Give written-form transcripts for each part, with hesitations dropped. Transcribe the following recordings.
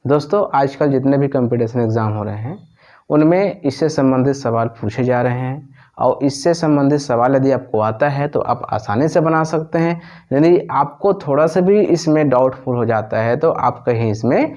दोस्तों आजकल जितने भी कंपटीशन एग्ज़ाम हो रहे हैं उनमें इससे संबंधित सवाल पूछे जा रहे हैं और इससे संबंधित सवाल यदि आपको आता है तो आप आसानी से बना सकते हैं। यदि आपको थोड़ा सा भी इसमें डाउटफुल हो जाता है तो आप कहीं इसमें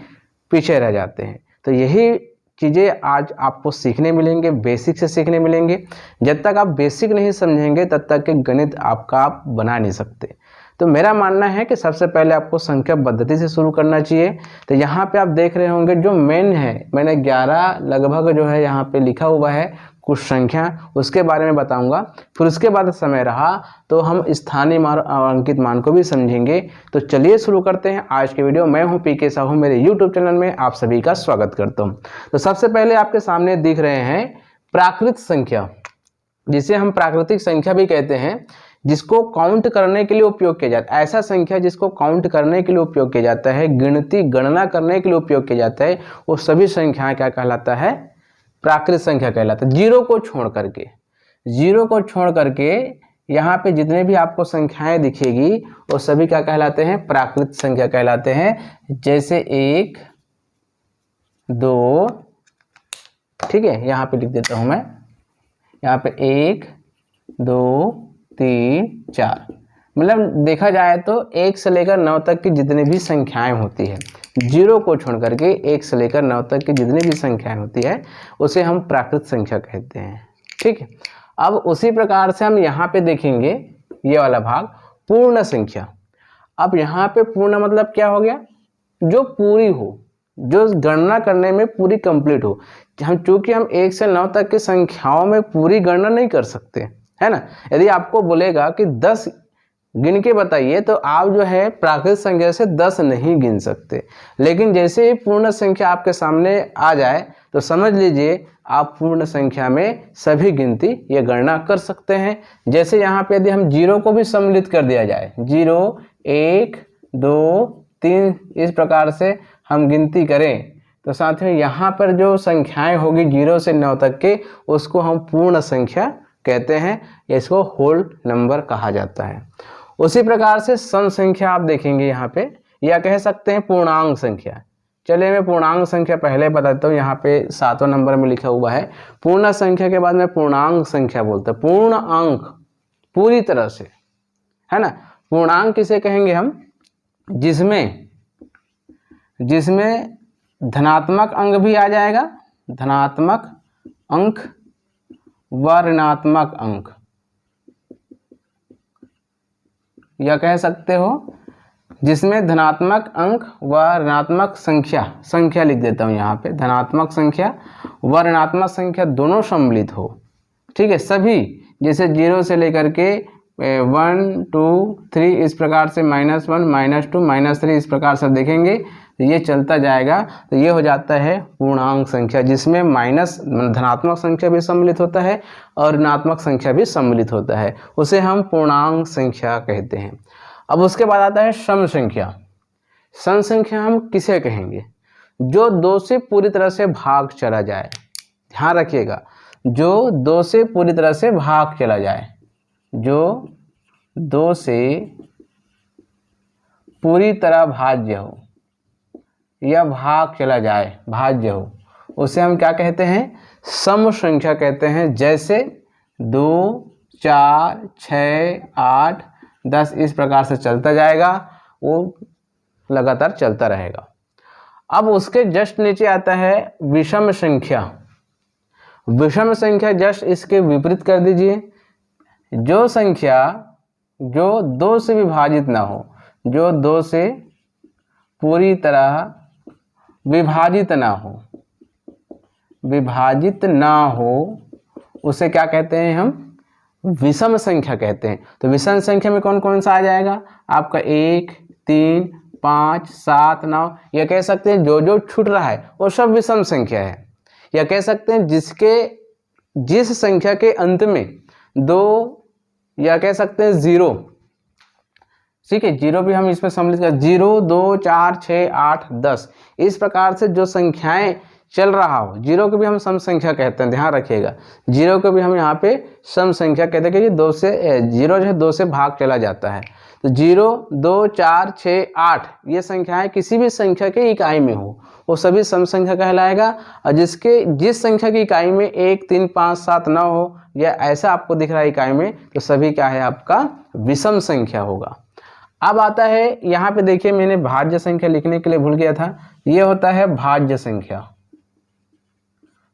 पीछे रह जाते हैं। तो यही चीज़ें आज आपको सीखने मिलेंगे, बेसिक से सीखने मिलेंगे। जब तक आप बेसिक नहीं समझेंगे तब तक के गणित आपका आप बना नहीं सकते। तो मेरा मानना है कि सबसे पहले आपको संख्या पद्धति से शुरू करना चाहिए। तो यहाँ पे आप देख रहे होंगे जो मेन है, मैंने 11 लगभग जो है यहाँ पे लिखा हुआ है कुछ संख्या, उसके बारे में बताऊंगा। फिर उसके बाद समय रहा तो हम स्थानीय मान और अंकित मान को भी समझेंगे। तो चलिए शुरू करते हैं आज की वीडियो। मैं हूँ पीके साहू, मेरे यूट्यूब चैनल में आप सभी का स्वागत करता हूँ। तो सबसे पहले आपके सामने दिख रहे हैं प्राकृत संख्या, जिसे हम प्राकृतिक संख्या भी कहते हैं, जिसको काउंट करने के लिए उपयोग किया जाता है। ऐसा संख्या जिसको काउंट करने के लिए उपयोग किया जाता है, गिनती गणना करने के लिए उपयोग किया जाता है, वो सभी संख्याएं क्या कहलाता है? प्राकृत संख्या कहलाता है। जीरो को छोड़ करके यहाँ पे जितने भी आपको संख्याएं दिखेगी वो सभी क्या कहलाते हैं? प्राकृत संख्या कहलाते हैं। जैसे 1, 2, ठीक है, यहाँ पे लिख देता हूँ मैं, यहाँ पे 1, 2, 3, 4, मतलब देखा जाए तो 1 से लेकर 9 तक की जितनी भी संख्याएं होती है, जीरो को छोड़ करके 1 से लेकर 9 तक की जितनी भी संख्याएं होती है उसे हम प्राकृत संख्या कहते हैं। ठीक है, अब उसी प्रकार से हम यहाँ पे देखेंगे ये वाला भाग, पूर्ण संख्या। अब यहाँ पे पूर्ण मतलब क्या हो गया? जो पूरी हो, जो गणना करने में पूरी कंप्लीट हो। चूंकि हम 1 से 9 तक की संख्याओं में पूरी गणना नहीं कर सकते, है ना। यदि आपको बोलेगा कि 10 गिन के बताइए तो आप जो है प्राकृत संख्या से 10 नहीं गिन सकते। लेकिन जैसे ही पूर्ण संख्या आपके सामने आ जाए तो समझ लीजिए आप पूर्ण संख्या में सभी गिनती ये गणना कर सकते हैं। जैसे यहाँ पे यदि हम जीरो को भी सम्मिलित कर दिया जाए, 0, 1, 2, 3, इस प्रकार से हम गिनती करें तो साथियों यहाँ पर जो संख्याएं होगी 0 से 9 तक के, उसको हम पूर्ण संख्या कहते हैं, इसको होल नंबर कहा जाता है। उसी प्रकार से सम संख्या आप देखेंगे यहाँ पे, या कह सकते हैं पूर्णांक संख्या। चलिए मैं पूर्णांक संख्या पहले बताता हूँ। यहाँ पे 7वें नंबर में लिखा हुआ है पूर्ण संख्या के बाद में पूर्णांक संख्या बोलते हैं। पूर्ण अंक पूरी तरह से, है ना। पूर्णांक किसे कहेंगे हम? जिसमें धनात्मक अंक भी आ जाएगा, धनात्मक अंक व ऋणात्मक अंक, या कह सकते हो जिसमें धनात्मक अंक व ऋणात्मक संख्या लिख देता हूँ यहाँ पे, धनात्मक संख्या व ऋणात्मक संख्या दोनों सम्मिलित हो। ठीक है, सभी जैसे 0 से लेकर के 1, 2, 3 इस प्रकार से -1, -2, -3 इस प्रकार से देखेंगे तो ये चलता जाएगा। तो ये हो जाता है पूर्णांक संख्या, जिसमें माइनस धनात्मक संख्या भी सम्मिलित होता है और ऋणात्मक संख्या भी सम्मिलित होता है, उसे हम पूर्णांक संख्या कहते हैं। अब उसके बाद आता है सम संख्या। सम संख्या हम किसे कहेंगे? जो 2 से पूरी तरह से भाग चला जाए। ध्यान रखिएगा, जो 2 से पूरी तरह से भाग चला जाए, जो 2 से पूरी तरह भाज्य हो या भाग चला जाए, भाज्य हो, उसे हम क्या कहते हैं? सम संख्या कहते हैं। जैसे 2, 4, 6, 8, 10 इस प्रकार से चलता जाएगा, वो लगातार चलता रहेगा। अब उसके जस्ट नीचे आता है विषम संख्या। विषम संख्या जस्ट इसके विपरीत कर दीजिए। जो संख्या जो 2 से विभाजित ना हो, जो 2 से पूरी तरह विभाजित ना हो, उसे क्या कहते हैं हम? विषम संख्या कहते हैं। तो विषम संख्या में कौन कौन सा आ जाएगा आपका? 1, 3, 5, 7, 9, यह कह सकते हैं जो छूट रहा है वो सब विषम संख्या है। या कह सकते हैं जिस संख्या के अंत में 2, या कह सकते हैं 0, ठीक है, 0 भी हम इसमें सम्मिलित कर, 0, 2, 4, 6, 8, 10 इस प्रकार से जो संख्याएं चल रहा हो, 0 को भी हम सम संख्या कहते हैं। ध्यान रखिएगा, 0 को भी हम यहाँ पे सम संख्या कहते हैं कि 0 जो है 2 से भाग चला जाता है। तो 0, 2, 4, 6, 8 ये संख्याएं किसी भी संख्या के इकाई में हो वो सभी सम संख्या कहलाएगा। और जिस संख्या की इकाई में 1, 3, 5, 7, 9 हो या ऐसा आपको दिख रहा है इकाई में, तो सभी क्या है आपका विषम संख्या होगा। अब आता है यहाँ पे देखिए, मैंने भाज्य संख्या लिखने के लिए भूल गया था, ये होता है भाज्य संख्या।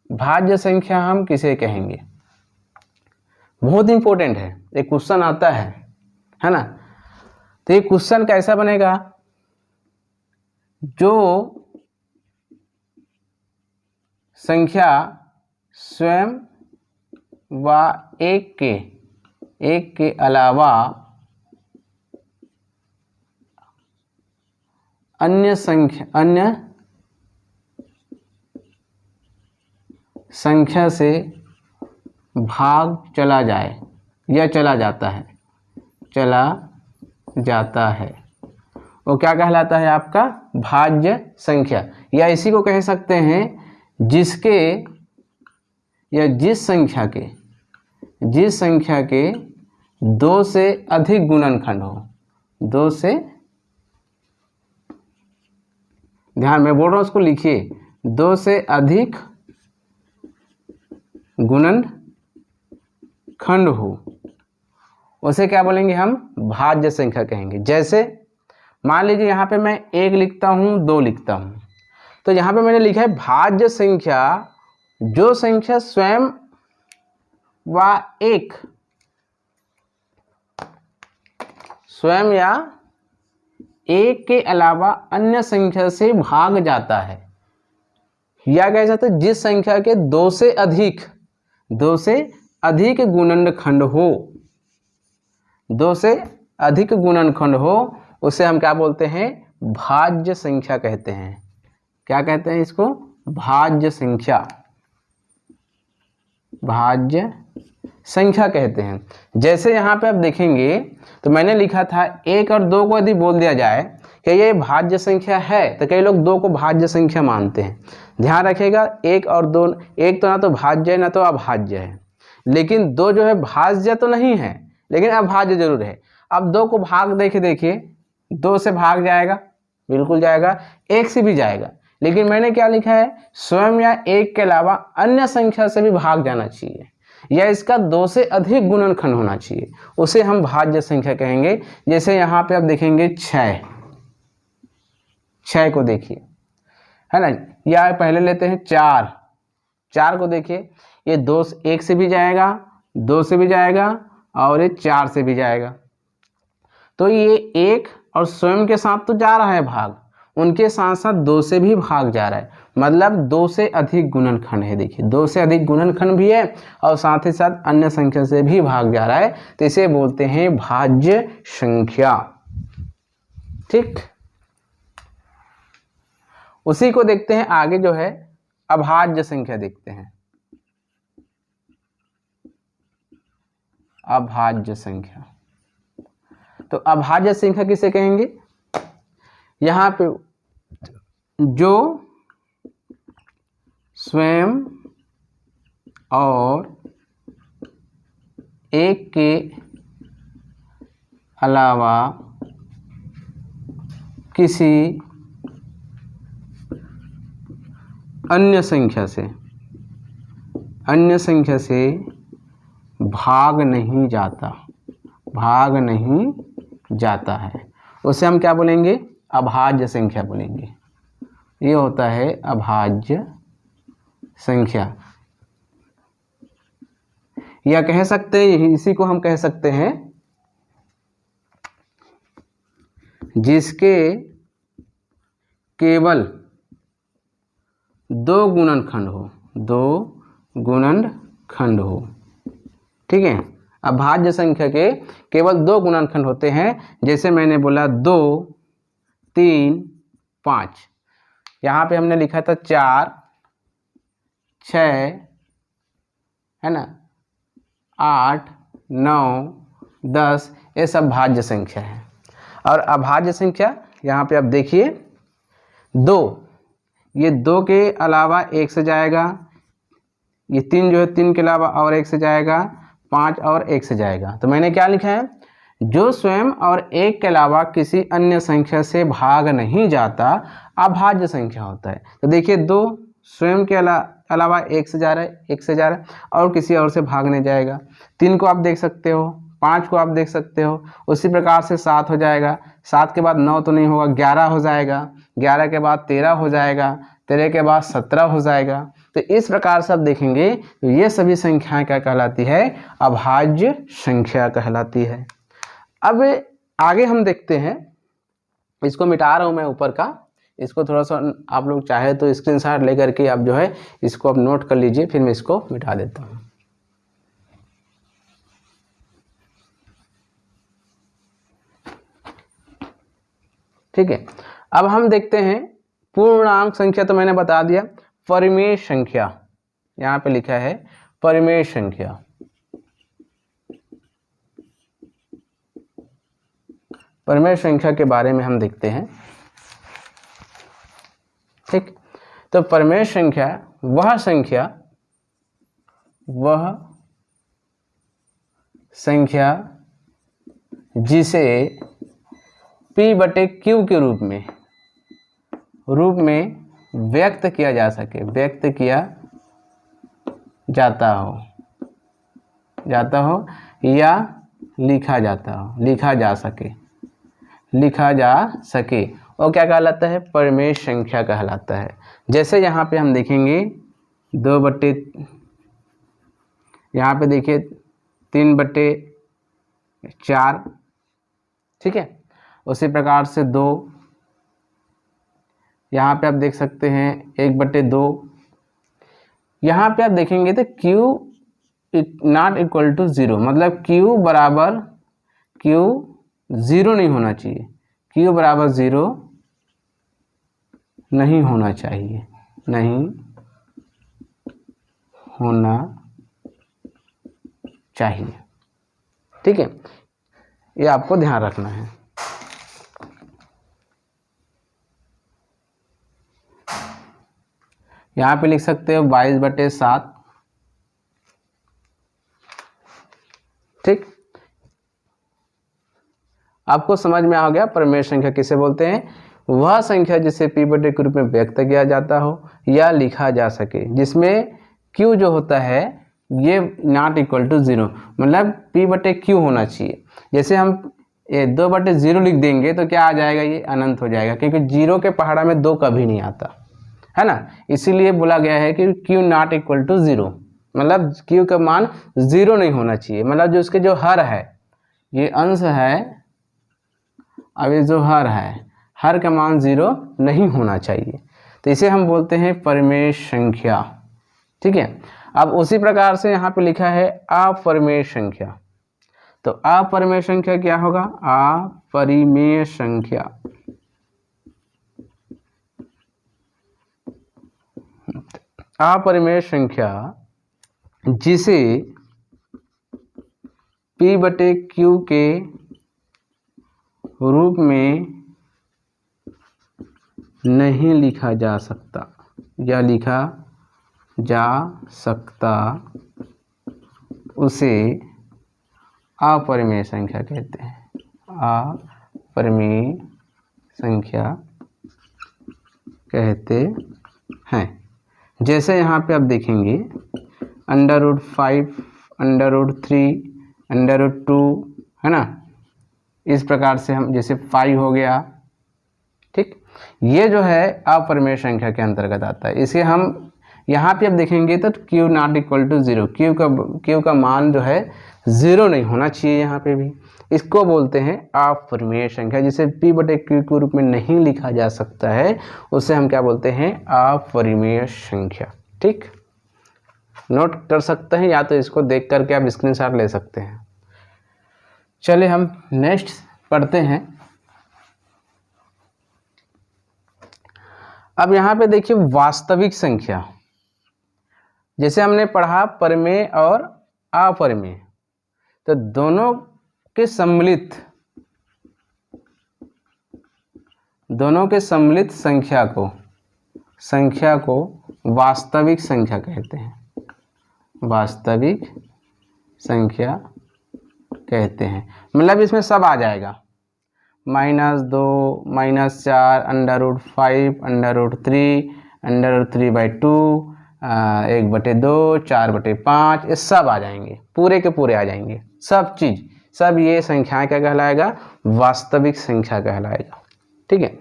भाज्य संख्या हम किसे कहेंगे, बहुत इंपॉर्टेंट है, एक क्वेश्चन आता है ना। तो ये क्वेश्चन कैसा बनेगा, जो संख्या स्वयं व एक के अलावा अन्य संख्या से भाग चला जाए या चला जाता है वो क्या कहलाता है आपका भाज्य संख्या। या इसी को कह सकते हैं जिसके या जिस संख्या के 2 से अधिक गुणनखंड हो, 2 से, ध्यान में बोल रहा हूँ उसको लिखिए, 2 से अधिक गुणनखंड हो, उसे क्या बोलेंगे हम भाज्य संख्या कहेंगे। जैसे मान लीजिए यहाँ पे मैं 1 लिखता हूँ, 2 लिखता हूँ, तो यहाँ पे मैंने लिखा है भाज्य संख्या जो संख्या स्वयं या एक के अलावा अन्य संख्या से भाग जाता है, या कह सकते हैं जिस संख्या के 2 से अधिक गुणनखंड हो, 2 से अधिक गुणनखंड हो, उसे हम क्या बोलते हैं भाज्य संख्या कहते हैं। क्या कहते हैं इसको भाज्य संख्या कहते हैं। जैसे यहाँ पे आप देखेंगे तो मैंने लिखा था 1 और 2 को यदि बोल दिया जाए कि ये भाज्य संख्या है, तो कई लोग 2 को भाज्य संख्या मानते हैं। ध्यान रखिएगा 1 और 2, एक तो ना तो भाज्य है ना तो अभाज्य है, लेकिन 2 जो है भाज्य तो नहीं है लेकिन अभाज्य जरूर है। अब 2 को भाग देखिए 2 से भाग जाएगा, बिल्कुल जाएगा, 1 से भी जाएगा, लेकिन मैंने क्या लिखा है स्वयं या 1 के अलावा अन्य संख्या से भी भाग जाना चाहिए, या इसका 2 से अधिक गुणनखंड होना चाहिए, उसे हम भाज्य संख्या कहेंगे। जैसे यहाँ पे आप देखेंगे 6 को देखिए, है ना, या पहले लेते हैं 4 को देखिए, ये 1 से भी जाएगा, 2 से भी जाएगा और ये 4 से भी जाएगा। तो ये 1 और स्वयं के साथ तो जा रहा है भाग, उनके साथ साथ 2 से भी भाग जा रहा है, मतलब 2 से अधिक गुणनखंड है। देखिए 2 से अधिक गुणनखंड भी है और साथ ही साथ अन्य संख्या से भी भाग जा रहा है, तो इसे बोलते हैं भाज्य संख्या। ठीक, उसी को देखते हैं आगे, जो है अभाज्य संख्या देखते हैं। अभाज्य संख्या, तो अभाज्य संख्या किसे कहेंगे, यहाँ पे जो स्वयं और 1 के अलावा किसी अन्य संख्या से भाग नहीं जाता है, उसे हम क्या बोलेंगे अभाज्य संख्या बोलेंगे। ये होता है अभाज्य संख्या, या कह सकते हैं इसी को हम कह सकते हैं जिसके केवल 2 गुणनखंड हो। ठीक है, अभाज्य संख्या के केवल 2 गुणनखंड होते हैं। जैसे मैंने बोला 2, 3, 5, यहाँ पे हमने लिखा था 4, 6, है ना, 8, 9, 10, ये सब भाज्य संख्या है। और अभाज्य संख्या यहाँ पे आप देखिए 2, ये 2 के अलावा 1 से जाएगा, ये 3 जो है 3 के अलावा और 1 से जाएगा, 5 और 1 से जाएगा। तो मैंने क्या लिखा है जो स्वयं और एक के अलावा किसी अन्य संख्या से भाग नहीं जाता अभाज्य संख्या होता है। तो देखिए 2 स्वयं के अलावा एक से जा रहा है और किसी और से भाग नहीं जाएगा। 3 को आप देख सकते हो, 5 को आप देख सकते हो, उसी प्रकार से 7 हो जाएगा, 7 के बाद 9 तो नहीं होगा, 11 हो जाएगा, 11 के बाद 13 हो जाएगा, 13 के बाद 17 हो जाएगा। तो इस प्रकार से आप देखेंगे तो ये सभी संख्याएं क्या कहलाती है, अभाज्य संख्या कहलाती है। अब आगे हम देखते हैं, इसको मिटा रहा हूं मैं ऊपर का, इसको थोड़ा सा आप लोग चाहे तो स्क्रीनशॉट लेकर के आप जो है इसको आप नोट कर लीजिए, फिर मैं इसको मिटा देता हूं। ठीक है, अब हम देखते हैं पूर्णांक संख्या, तो मैंने बता दिया। परिमेय संख्या यहाँ पे लिखा है, परिमेय संख्या। परिमेय संख्या के बारे में हम देखते हैं। ठीक, तो परिमेय संख्या वह संख्या जिसे P/Q के रूप में व्यक्त किया जा सके, व्यक्त किया जाता हो या लिखा जा सके वो क्या कहलाता है, परिमेय संख्या कहलाता है। जैसे यहाँ पे हम देखेंगे 2/, यहाँ पे देखिए 3/4, ठीक है। उसी प्रकार से 2, यहाँ पे आप देख सकते हैं 1/2। यहाँ पे आप देखेंगे तो Q नॉट इक्वल टू 0, मतलब Q बराबर Q 0 नहीं होना चाहिए, Q बराबर 0 नहीं होना चाहिए, ठीक है। ये आपको ध्यान रखना है। यहाँ पे लिख सकते हो 22/7, ठीक। आपको समझ में आ गया परिमेय संख्या किसे बोलते हैं, वह संख्या जिसे P/Q के रूप में व्यक्त किया जाता हो या लिखा जा सके, जिसमें Q जो होता है ये नॉट इक्वल टू 0, मतलब P/Q होना चाहिए। जैसे हम 2/0 लिख देंगे तो क्या आ जाएगा, ये अनंत हो जाएगा, क्योंकि 0 के पहाड़ा में 2 कभी नहीं आता है ना। इसीलिए बोला गया है कि Q नॉट इक्वल टू 0, मतलब Q का मान 0 नहीं होना चाहिए, मतलब जो उसके जो हर है, ये अंश है, अब ये जो हर का मान 0 नहीं होना चाहिए, तो इसे हम बोलते हैं परिमेय संख्या, ठीक है। अब उसी प्रकार से यहाँ पे लिखा है अपरिमेय संख्या। तो अपरिमेय संख्या क्या होगा, अपरिमेय संख्या जिसे P/Q के रूप में नहीं लिखा जा सकता या लिखा जा सकता, उसे अपरिमेय संख्या कहते हैं, अपरिमेय संख्या कहते हैं। जैसे यहाँ पे आप देखेंगे √5, √3, √2 है ना, इस प्रकार से हम, जैसे 5 हो गया, ठीक। ये जो है अपरिमेय संख्या के अंतर्गत आता है। इसे हम यहाँ पे आप देखेंगे तो Q not equal to 0, Q का मान जो है 0 नहीं होना चाहिए, यहाँ पे भी इसको बोलते हैं अपरिमेय संख्या, जिसे P/Q के रूप में नहीं लिखा जा सकता है, उसे हम क्या बोलते हैं, अपरिमेय संख्या, ठीक। नोट कर सकते हैं, या तो इसको देख करके आप स्क्रीनशॉट ले सकते हैं। चलिए हम नेक्स्ट पढ़ते हैं। अब यहाँ पे देखिए वास्तविक संख्या, जैसे हमने पढ़ा परिमेय और अपरिमेय, तो दोनों के सम्मिलित संख्या को वास्तविक संख्या कहते हैं, वास्तविक संख्या कहते हैं। मतलब इसमें सब आ जाएगा, -2 -4 √5 √3 √3/2 1/2 4/5 ये सब आ जाएंगे, पूरे के पूरे आ जाएंगे, सब चीज़, सब ये संख्याएं क्या कहलाएगा, वास्तविक संख्या कहलाएगा। ठीक है।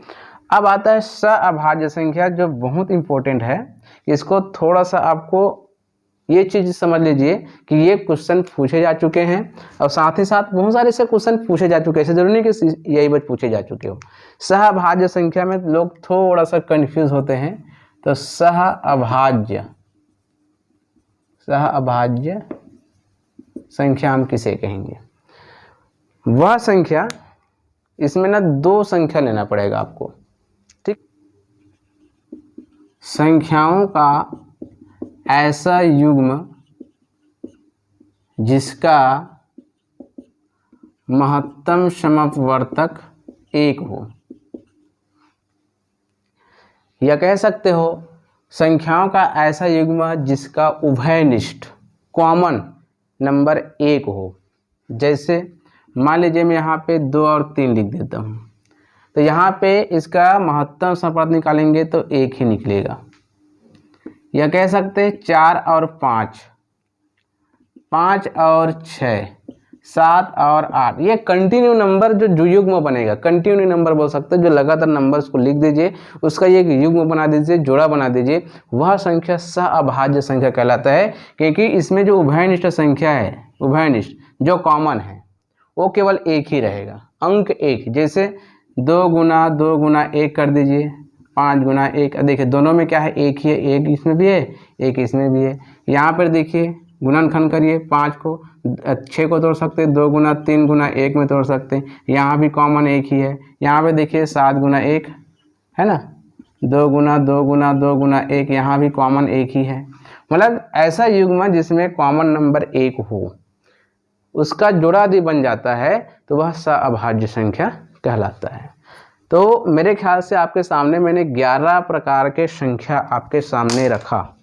अब आता है सअभाज्य संख्या, जो बहुत इंपॉर्टेंट है। इसको थोड़ा सा आपको ये चीज़ समझ लीजिए कि ये क्वेश्चन पूछे जा चुके हैं और साथ ही साथ बहुत सारे से क्वेश्चन पूछे जा चुके हैं, ऐसे जरूरी नहीं कि यही बात पूछे जा चुके हो। सहअभाज्य संख्या में लोग थोड़ा सा कंफ्यूज होते हैं, तो सहअभाज्य संख्या हम किसे कहेंगे? वह संख्या, इसमें ना 2 संख्या लेना पड़ेगा आपको। ठीक, संख्याओं का ऐसा युग्म जिसका महत्तम समवर्तक 1 हो, या कह सकते हो संख्याओं का ऐसा युग्म जिसका उभयनिष्ठ कॉमन नंबर 1 हो। जैसे मान लीजिए मैं यहाँ पे 2 और 3 लिख देता हूँ, तो यहाँ पे इसका महत्तम समवर्तक निकालेंगे तो 1 ही निकलेगा। या कह सकते हैं 4 और 5, 5 और 6, 7 और 8, ये कंटिन्यू नंबर जो युग्म बनेगा, कंटिन्यू नंबर बोल सकते हैं, जो लगातार नंबर्स को लिख दीजिए, उसका ये युग्म बना दीजिए, जोड़ा बना दीजिए, वह संख्या सहअभाज्य संख्या कहलाता है। क्योंकि इसमें जो उभयनिष्ठ संख्या है, उभयनिष्ठ जो कॉमन है, वो केवल 1 ही रहेगा, अंक 1। जैसे 2 गुना 2 गुना 1 कर दीजिए, 5 गुना 1, देखिए दोनों में क्या है, 1 ही है, 1 इसमें भी है 1 इसमें भी है। यहाँ पर देखिए गुणनखंड करिए, 5 को 6 को तोड़ सकते हैं, 2 गुना 3 गुना 1 में तोड़ सकते हैं, यहाँ भी कॉमन 1 ही है। यहाँ पे देखिए 7 गुना 1 है ना, 2 गुना 2 गुना 2 गुना 1, यहाँ भी कॉमन 1 ही है। मतलब ऐसा युग्म जिसमें कॉमन नंबर 1 हो, उसका जोड़ा यदि बन जाता है तो वह सहअभाज्य संख्या कहलाता है। तो मेरे ख्याल से आपके सामने मैंने 11 प्रकार के संख्या आपके सामने रखा,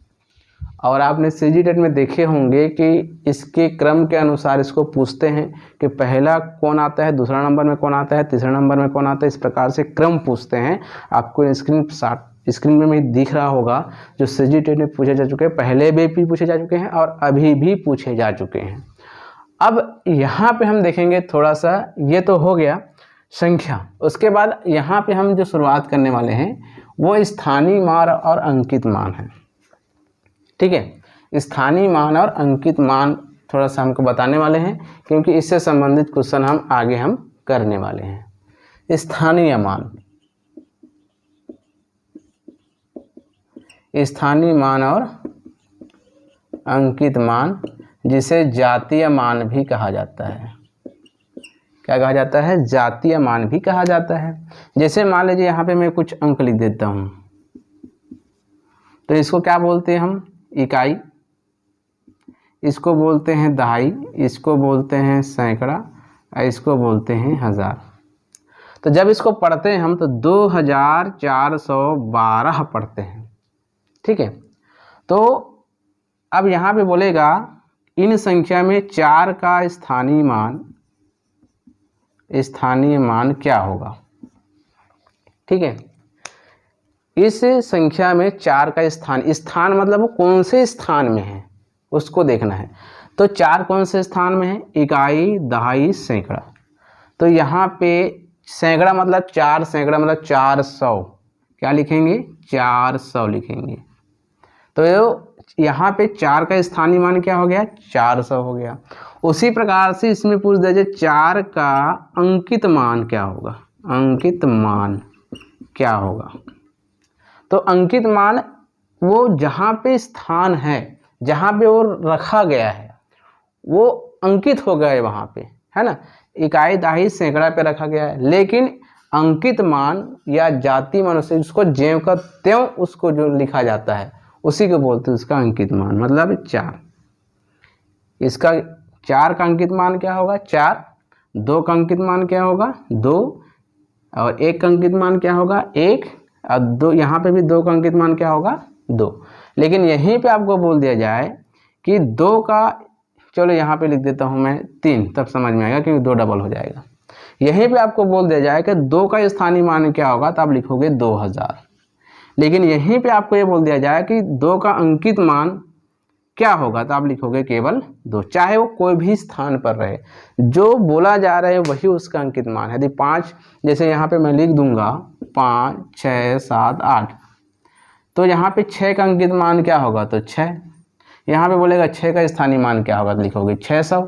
और आपने CGTET में देखे होंगे कि इसके क्रम के अनुसार इसको पूछते हैं कि पहला कौन आता है, दूसरा नंबर में कौन आता है, तीसरा नंबर में कौन आता है, इस प्रकार से क्रम पूछते हैं। आपको स्क्रीन में भी दिख रहा होगा जो CGTET में पूछे जा चुके हैं, पहले भी पूछे जा चुके हैं और अभी भी पूछे जा चुके हैं। अब यहाँ पे हम देखेंगे थोड़ा सा, ये तो हो गया संख्या। उसके बाद यहाँ पे हम जो शुरुआत करने वाले हैं वो स्थानीय मान और अंकित मान है। ठीक है, स्थानीय मान और अंकित मान थोड़ा सा हमको बताने वाले हैं, क्योंकि इससे संबंधित क्वेश्चन हम आगे करने वाले हैं। स्थानीय मान, स्थानीय मान और अंकित मान, जिसे जातीय मान भी कहा जाता है। क्या कहा जाता है? जातीय मान भी कहा जाता है। जैसे मान लीजिए यहाँ पे मैं कुछ अंक लिख देता हूँ, तो इसको क्या बोलते हैं हम? इकाई, इसको बोलते हैं दहाई, इसको बोलते हैं सैकड़ा, और इसको बोलते हैं हजार। तो जब इसको पढ़ते हैं हम तो 2412 पढ़ते हैं। ठीक है, तो अब यहाँ पे बोलेगा इन संख्या में 4 का स्थानीय मान क्या होगा। ठीक है, इस संख्या में 4 का स्थान मतलब वो कौन से स्थान में है उसको देखना है। तो 4 कौन से स्थान में है? इकाई, दहाई, सैकड़ा। तो यहाँ पे सैकड़ा मतलब 4, सैकड़ा मतलब 400, क्या लिखेंगे? 400 लिखेंगे। तो यहाँ पे 4 का स्थानीय मान क्या हो गया? 400 हो गया। उसी प्रकार से इसमें पूछ दीजिए 4 का अंकित मान क्या होगा? अंकित मान क्या होगा? तो अंकित मान वो जहाँ पे स्थान है, जहाँ पे वो रखा गया है, वो अंकित हो गए वहाँ पे, है ना। इकाई, दहाई, सैकड़ा पे रखा गया है, लेकिन अंकित मान या जाति मान से उसको ज्यों का त्यों उसको जो लिखा जाता है उसी को बोलते हैं उसका अंकित मान, मतलब 4। इसका 4 का अंकित मान क्या होगा? 4। 2 का अंकित मान क्या होगा? 2। और 1 का अंकित मान क्या होगा? 1। और 2, यहाँ पे भी 2 का अंकित मान क्या होगा? 2। लेकिन यहीं पे आपको बोल दिया जाए कि 2 का चलो यहाँ पे लिख देता हूँ मैं 3, तब समझ में आएगा क्योंकि 2 डबल हो जाएगा। यहीं पे आपको बोल दिया जाए कि 2 का स्थानीय मान क्या होगा, तो आप लिखोगे 2000। लेकिन यहीं पे आपको ये बोल दिया जाए कि 2 का अंकित मान क्या होगा, तो आप लिखोगे केवल 2, चाहे वो कोई भी स्थान पर रहे, जो बोला जा रहा है वही उसका अंकित मान है। यदि 5, जैसे यहाँ पे मैं लिख दूंगा 5, 6, 7, 8, तो यहाँ पे 6 का अंकित मान क्या होगा, तो 6। यहाँ पे बोलेगा 6 का स्थानीय मान क्या होगा, तो लिखोगे 600।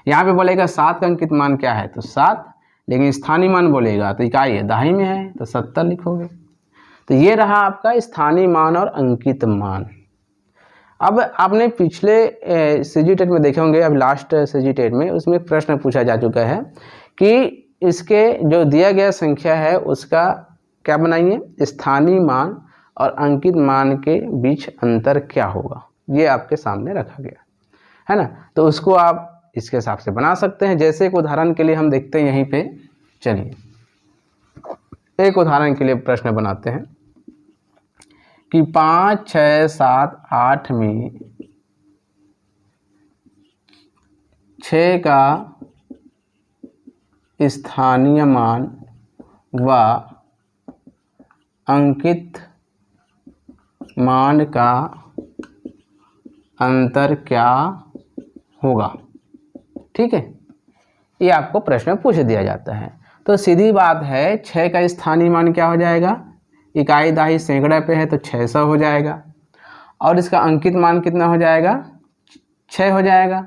यहाँ पे बोलेगा 7 का अंकित मान क्या है, तो 7, लेकिन स्थानीय मान बोलेगा तो इकाई है दहाई में है, तो 70 लिखोगे। तो ये रहा आपका स्थानीय मान और अंकित मान। अब आपने पिछले सीजीटेट में देखे होंगे, अब लास्ट सीजीटेट में उसमें एक प्रश्न पूछा जा चुका है कि इसके जो दिया गया संख्या है उसका क्या बनाइए, स्थानीय मान और अंकित मान के बीच अंतर क्या होगा, ये आपके सामने रखा गया है ना। तो उसको आप इसके हिसाब से बना सकते हैं। जैसे एक उदाहरण के लिए हम देखते हैं यहीं पे, चलिए एक उदाहरण के लिए प्रश्न बनाते हैं कि 5, 6, 7, 8 में 6 का स्थानीय मान व अंकित मान का अंतर क्या होगा। ठीक है, ये आपको प्रश्न पूछ दिया जाता है। तो सीधी बात है, 6 का स्थानीय मान क्या हो जाएगा, इकाई दहाई सैकड़ा पे है तो 600 हो जाएगा, और इसका अंकित मान कितना हो जाएगा, 6 हो जाएगा।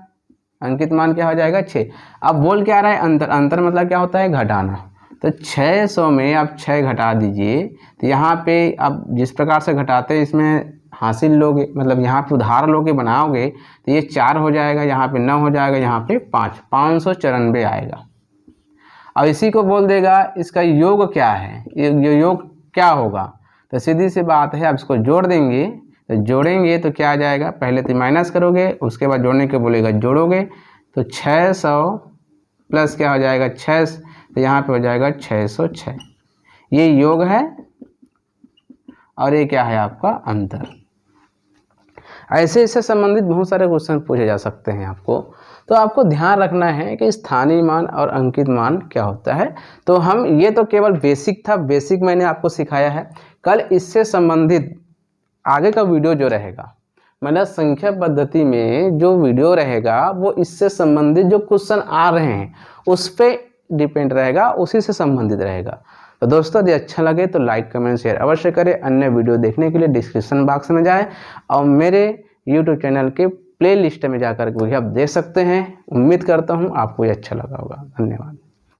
अंकित मान क्या हो जाएगा, 6। अब बोल क्या रहा है, अंतर। अंतर मतलब क्या होता है, घटाना। तो 600 में आप 6 घटा दीजिए, तो यहाँ पे आप जिस प्रकार से घटाते हैं इसमें हासिल लोगे, मतलब यहाँ पे उधार लोगे बनाओगे, तो ये 4 हो जाएगा, यहाँ पे 9 हो जाएगा, यहाँ पे 5, 594 आएगा। अब इसी को बोल देगा इसका योग क्या है, ये योग क्या होगा, तो सीधी सी बात है, आप इसको जोड़ देंगे। तो जोड़ेंगे तो क्या आ जाएगा, पहले तो माइनस करोगे, उसके बाद जोड़ने के बोलेगा जोड़ोगे, तो 600 प्लस क्या हो जाएगा 6, तो यहाँ पे हो जाएगा 606। ये योग है और ये क्या है आपका अंतर। ऐसे इससे संबंधित बहुत सारे क्वेश्चन पूछे जा सकते हैं आपको। तो आपको ध्यान रखना है कि स्थानीय मान और अंकित मान क्या होता है। तो हम ये तो केवल बेसिक था, बेसिक मैंने आपको सिखाया है। कल इससे संबंधित आगे का वीडियो जो रहेगा, मतलब संख्या पद्धति में जो वीडियो रहेगा वो इससे संबंधित जो क्वेश्चन आ रहे हैं उस पर डिपेंड रहेगा, उसी से संबंधित रहेगा। तो दोस्तों यदि अच्छा लगे तो लाइक कमेंट शेयर अवश्य करें। अन्य वीडियो देखने के लिए डिस्क्रिप्शन बॉक्स में जाएं और मेरे यूट्यूब चैनल के प्लेलिस्ट में जाकर भी आप देख सकते हैं। उम्मीद करता हूँ आपको ये अच्छा लगा होगा। धन्यवाद।